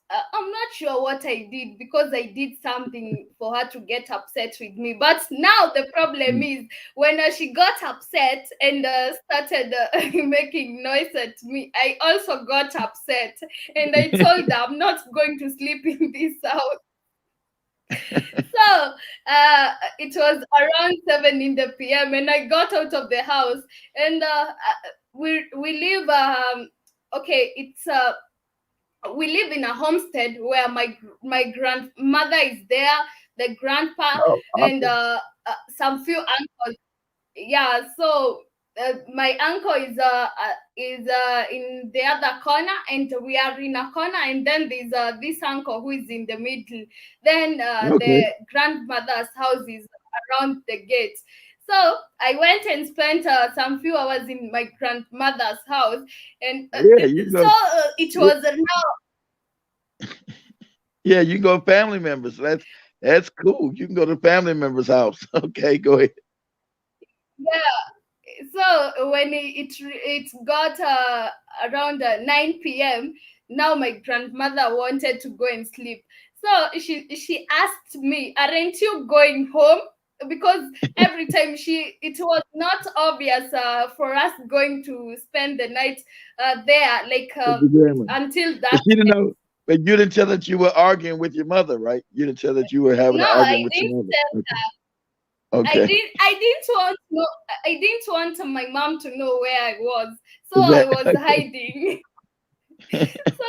I'm not sure what I did because I did something for her to get upset with me. But now the problem Mm. is when she got upset and started making noise at me, I also got upset and I told her I'm not going to sleep in this house. So it was around 7 in the PM and I got out of the house and we live. Okay, it's we live in a homestead where my grandmother is there, the grandpa, Oh, and awesome. some few uncles. Yeah, so my uncle is in the other corner, and we are in a corner, and then there's this uncle who is in the middle. Then Okay. the grandmother's house is around the gate. So I went and spent some few hours in my grandmother's house, and Yeah, you so go. it Yeah, was now. yeah, you go family members. That's cool. You can go to family members' house. Okay, go ahead. Yeah, so when it got around 9 p.m., now my grandmother wanted to go and sleep. So she asked me, "Aren't you going home?" Because every time it was not obvious for us going to spend the night there, like With your grandma. until But that. she didn't know. But you didn't tell that you were arguing with your mother, right? You didn't tell that you were having No, an I argument with your didn't mother. tell. Okay. Okay. I didn't want no. I didn't want my mom to know where I was, so Is I that was hiding. So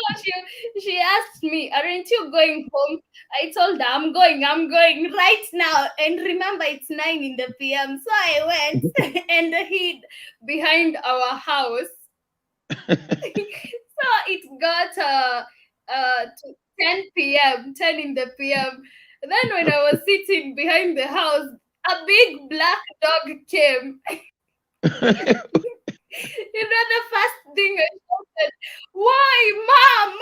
she asked me, "Aren't you going home?" I told her, I'm going right now." And remember, it's 9 in the PM. So I went and hid behind our house. So it got to 10 p.m., 10 in the PM. Then when I was sitting behind the house, a big black dog came. You know, the first thing I shouted, "Why, mom?"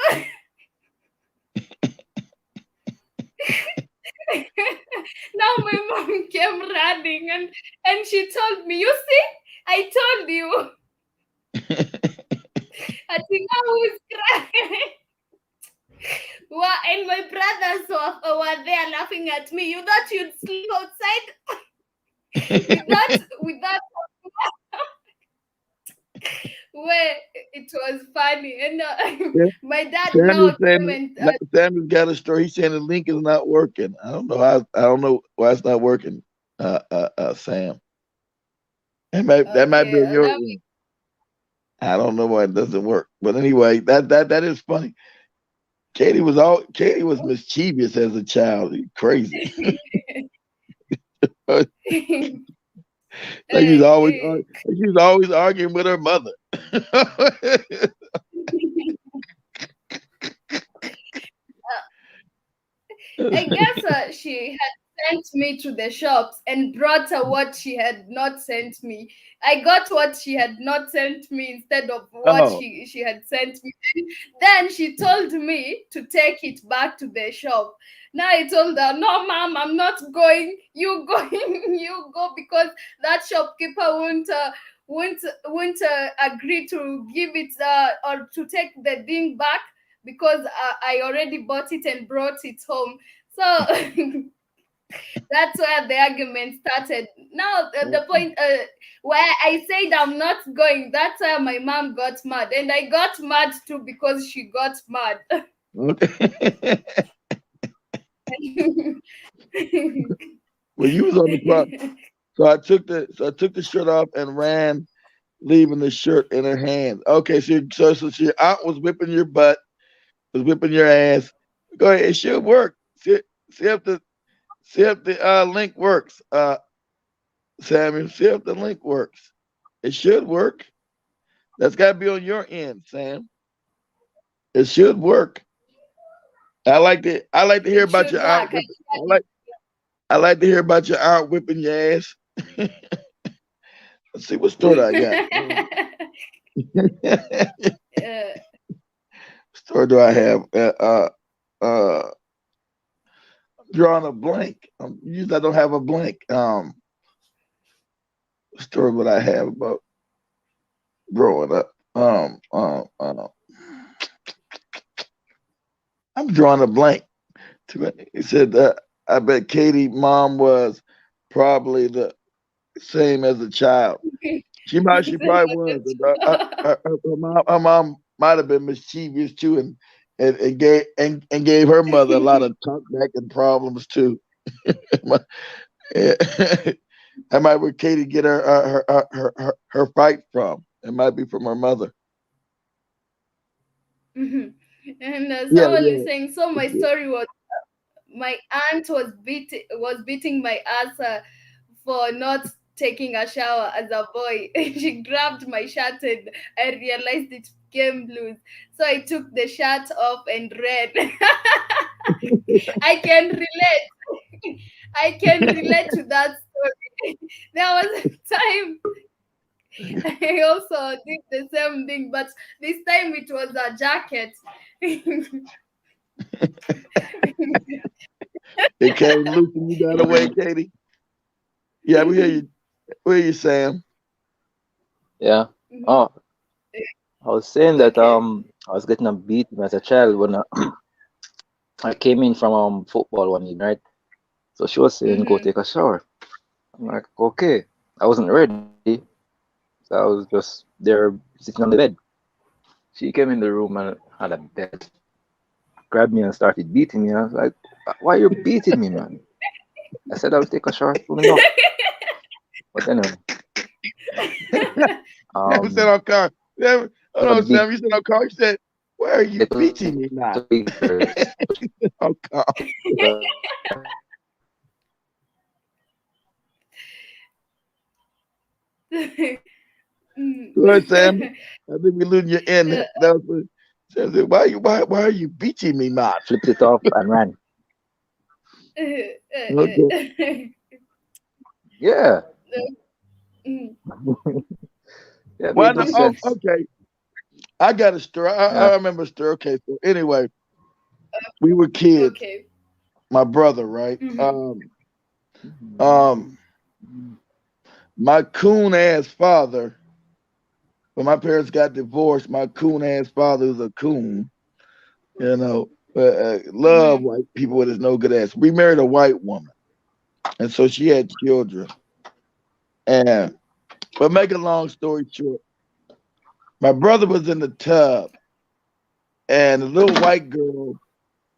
Now my mom came running and she told me, "You see, I told you." I think I was crying. Well, and my brothers were there laughing at me. "You thought you'd sleep outside without where it was funny." And Yeah, my dad Samuel now came saying and Samuel got a story. He's saying the link is not working. I don't know how. I don't know why it's not working. Sam, that might be in okay, your room. I don't know why it doesn't work. But anyway, that is funny. Katie was mischievous as a child. Crazy. Like uh, she was always arguing with her mother. I guess she had sent me to the shops and brought her what she had not sent me. I got what she had not sent me instead of what Oh. she had sent me. Then she told me to take it back to the shop. Now I told her, "No, mom, I'm not going. You go, you go, because that shopkeeper won't agree to give it or to take the thing back because I already bought it and brought it home." So That's where the argument started. Now, the point where I said I'm not going, that's where my mom got mad. And I got mad too because she got mad. Okay. Well, you was on the clock. So I took the shirt off and ran, leaving the shirt in her hands. Okay, so your aunt was whipping your butt, was whipping your ass. Go ahead, it should work. See if the link works. Samuel, see if the link works. It should work. That's got to be on your end, Sam. It should work. I like to hear It about should your aunt work. whipping. I like to hear about your aunt whipping your ass. Let's see what story I got. Uh, Story do I have? Drawing a blank. Usually I don't have a blank. Story what I have about growing up. I'm drawing a blank. He said that I bet Katie mom was probably the same as a child. She probably was. Her mom might have been mischievous too, and gave her mother a lot of talkback and problems too. That might where Katie get her fight from. It might be from her mother. Mhm. And Yeah, someone is yeah. saying, so my story was my aunt was beating my ass for not taking a shower as a boy. She grabbed my shirt and I realized it became loose. So I took the shirt off and ran. I can relate. I can relate to that story. There was a time I also did the same thing, but this time it was a jacket. It came loose and you got away, Katie. Yeah, we hear you. We hear you, Sam. Yeah. Mhm. Oh, I was saying that Okay. I was getting a beating as a child when I came in from football one evening, right? So she was saying go Mm-hmm. take a shower. I'm like, okay. I wasn't ready. So I was just there sitting on the bed. She came in the room and had a belt, grabbed me and started beating me. I was like, why are you beating me, man? I said I'll take a shower soon enough. But anyway, Sam said um, on car. Sam, hold it was on, a big, Sam. You said on car. You said, "Why are you it was a beating big me not?" first. On car. Mm. Go ahead, Sam. I think we're losing your end. That was what Sam said. Why are you beating me not? Flipped it off and ran. Okay. Yeah, Mm. yeah, it Well, made no, no Mhm. oh, sense. okay. I got a story. I Yeah. remember a story. Okay. So anyway, we were kids. Okay. My brother, right? Mm-hmm. Um, my coon ass father. When my parents got divorced, my coon ass father was a coon. You know, love Mm-hmm. white people with his no good ass. We married a white woman, and so she had children. And but make a long story short, my brother was in the tub, and a little white girl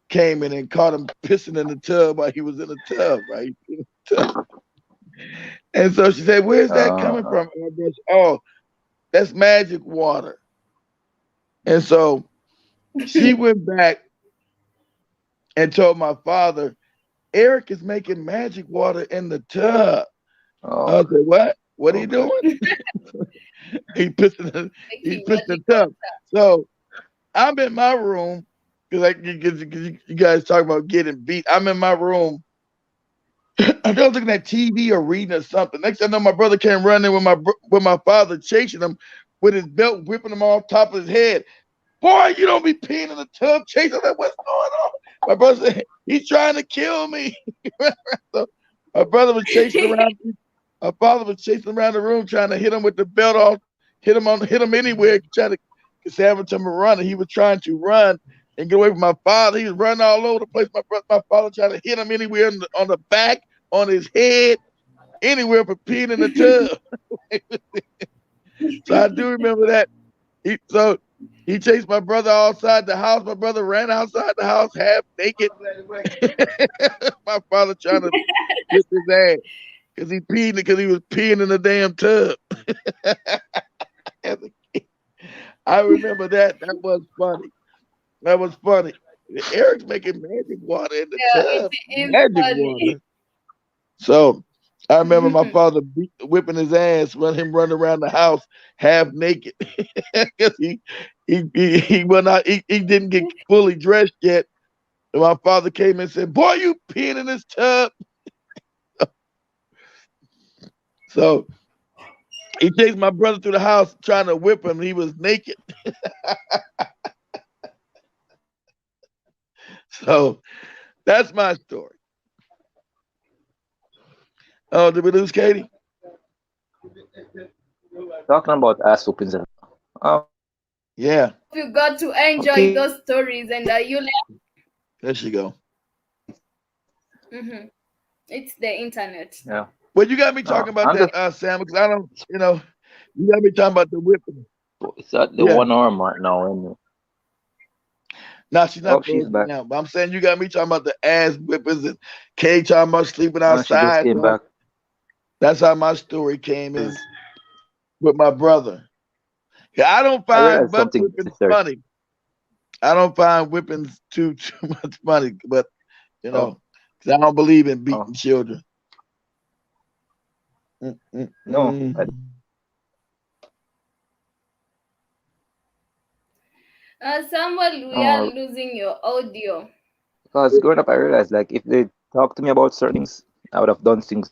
came in and caught him pissing in the tub while he was in the tub, right? And so she said, "Where's that coming Uh, from?" And I goes, "Oh, that's magic water." And so she went back and told my father, "Eric is making magic water in the tub." I oh, said, "What? What are you okay. doing?" he pissed in the he Making pissed in magic the tub. water. So I'm in my room because you guys talk about getting beat. I'm in my room. I was looking at TV or reading or something. Next thing I know, my brother came running with my father chasing him with his belt whipping him off top of his head. Boy, you don't be peeing in the tub chasing him. What's going on? My brother said, he's trying to kill me. So my brother was chasing around. My father was chasing around the room trying to hit him with the belt off, hit him anywhere, trying to say him to run. And he was trying to run. and get away from my father. He was running all over the place. My father trying to hit him anywhere on the back, on his head, anywhere for peeing in the tub. So I do remember that. He chased my brother outside the house. My brother ran outside the house half naked. My father trying to whip his ass because he was peeing in the damn tub. I remember that. That was funny. That was funny. Eric's making magic water in the Yeah, tub. it is Magic funny. water. So I remember my father whipping his ass, running him running around the house half naked. Because he went out, he didn't get fully dressed yet. And my father came and said, "Boy, you peeing in this tub." So he chased my brother through the house trying to whip him. He was naked. So that's my story. Oh, did we lose Katie? Talking about ass whoopings and Yeah, You got to enjoy okay. those stories, and you there she go. mm-hmm. It's the internet. Yeah. Well, you got me talking about I'm just that, Sam, because I don't, you got me talking about the whipping. it's at the Yeah. 1 hour mark now. And No, she's oh, not she's broken back. now. But I'm saying you got me talking about the ass whippers and Kay talking about sleeping No, she just outside. came back. That's how my story came in 'Cause with my brother. Yeah, I don't I find realized butt something whippings necessary. funny. I don't find whippings too much funny, but Oh, 'cause I don't believe in oh, beating children. no. Samuel, we are No, losing your audio. because growing up, I realized like if they talked to me about certain things, I would have done things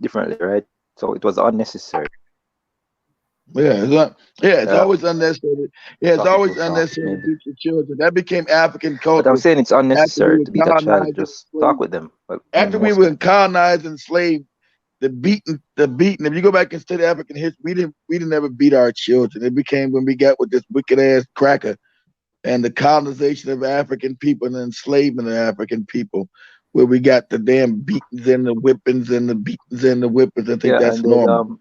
differently, right? So it was unnecessary. Yeah, it's Yeah, always unnecessary. Yeah, it's talking too always soft, unnecessary to maybe. beat your children. That became African But I'm culture saying it's after we unnecessary were to beat a child. colonized and Just talk enslaved. with them. But I mean, After we most were colonized and enslaved, the beating. If you go back and study African history, we didn't ever beat our children. It became when we got with this wicked ass cracker and the colonization of African people and the enslavement of African people, where we got the damn beatings and the whippings and the beatings and the whippings. I think yeah, that's and there's normal.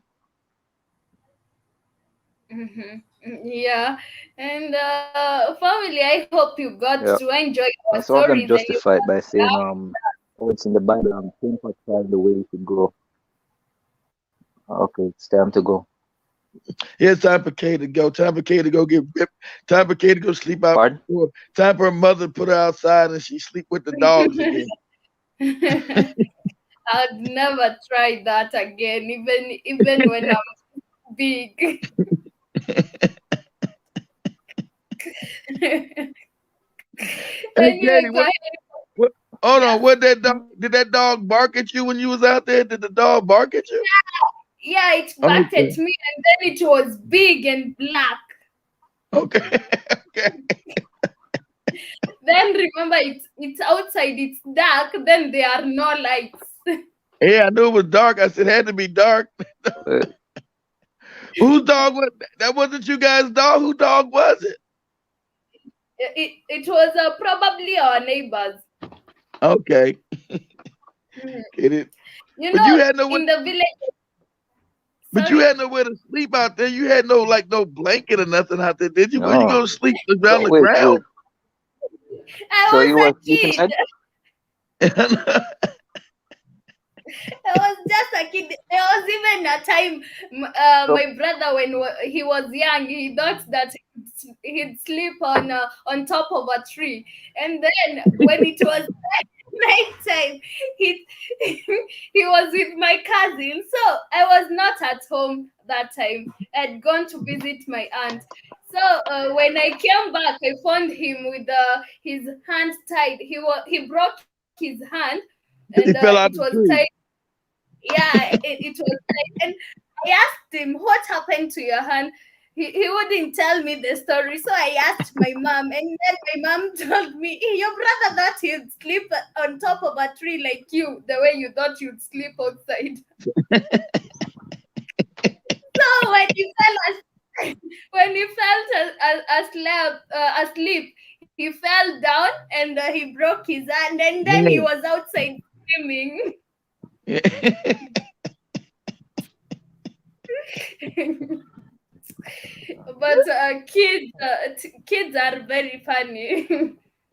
Mm-hmm. Yeah, and family, I hope you got yeah, to enjoy our and some of them stories and you justify it got by to saying laugh. oh, it's in the Bible. Train for child the way it should go. Okay, it's time to go. Here's time for Kay to go. Time for Kay to go get whipped. Time for Kay to go sleep out. Pardon? Time for her mother to put her outside and she sleep with the dogs again. I'd never try that again, even when I'm big. Hey Anyway, Katie, go ahead. what hold on, Yes. what that dog did that dog bark at you when you was out there? Did the dog bark at you? Yeah, it barked Okay. at me, and then it was big and black. Okay. Okay. Then remember, it's outside, it's dark. Then there are no lights. Yeah, I knew it was dark. I said it had to be dark. Uh, Whose dog was that? Wasn't you guys' dog? Whose dog was it? It was probably our neighbors. Okay. Mhm. Get it. You But know, you had nowhere in the village. but you Sorry. had nowhere to sleep out there. You had no blanket or nothing out there, did you? Where you no. go to sleep around So the wait, ground? wait. I So was you a were sleeping kid. inside? I was just a kid. There was even a time So my brother, when he was young, he thought that he'd sleep on top of a tree, and then when it was night time, he he was with my cousin. So I was not at home that time. I'd gone to visit my aunt. So when I came back, I found him with his hand tied. He broke his hand, and He it fell was out the tied. tree. Yeah, it was tight. And I asked him, "What happened to your hand?" He wouldn't tell me the story. So I asked my mom, and then my mom told me, Your brother thought he'd sleep on top of a tree like you, the way you thought you'd sleep outside." So when he fell asleep, he he fell down and he broke his hand, and then he was outside screaming. But kids are very funny.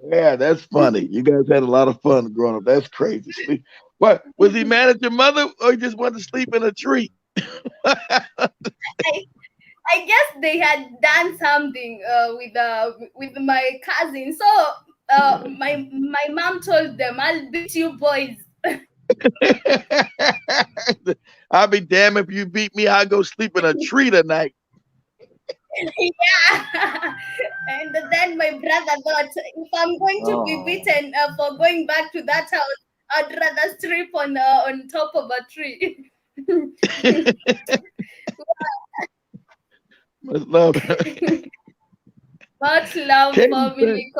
Yeah, that's funny. You guys had a lot of fun growing up. That's crazy. Sleep. What was he mad at your mother, or he just wanted to sleep in a tree? I guess they had done something with my cousin. So my mom told them, "I'll beat you boys." I'll be damned if you beat me. I'll go sleep in a tree tonight. Yeah. And then my brother thought, if I'm going to be beaten for going back to that house, I'd rather sleep on top of a tree. Much love. Much love, family.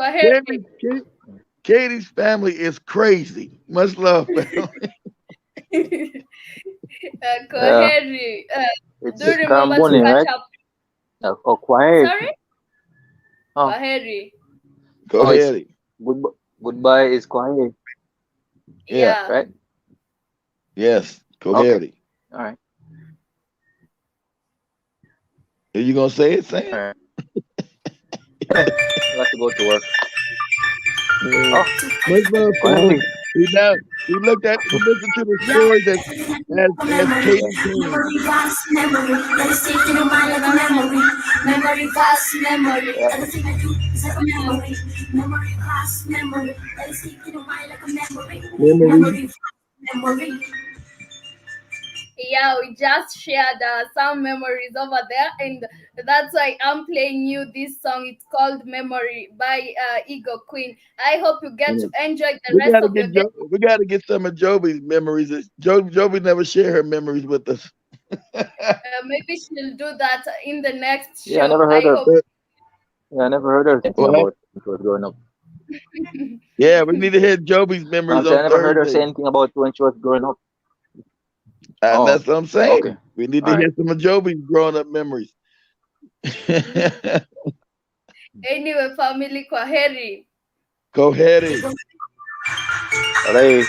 Katie's family is crazy. Much love, family. Koheri. It's Do remember to Kamboni, catch right? up. Oh, quiet. Sorry? Oh. Koheri. Go ahead. Goodbye is quiet, Yeah. right? Yes. Go Okay. ahead. All right. Are you gonna say it, Sam? All right. I have to go to work. Much love, family. We listened to the story that as Katie came. Memory, vast memory, let us take in your mind like a memory. Memory, vast memory, everything I do is like a memory. Memory, vast memory, let us take in your mind like a memory. Memory, vast memory. Yeah, we just shared some memories over there, and that's why I'm playing you this song. It's called Memory by Ego Queen. I hope you get to enjoy the rest of your day. We got to get some of Joby's memories. Joby never shared her memories with us. Maybe she'll do that in the next show. Yeah, I never heard her. Yeah, I never heard her thinking about when she was growing up. Yeah, we need to hear Joby's memories on I never heard her Thursday. say anything about when she was growing up. And that's what I'm saying. Okay. We need to hear some of Joby's growing up memories. Anyway, family, Koheri. Go ahead. Alright.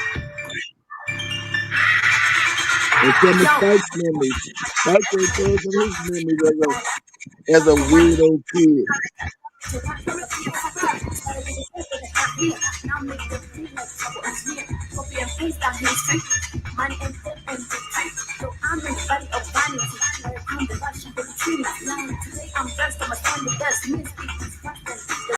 It's some of Spike's memories. Spike told some of his memories as a weirdo kid.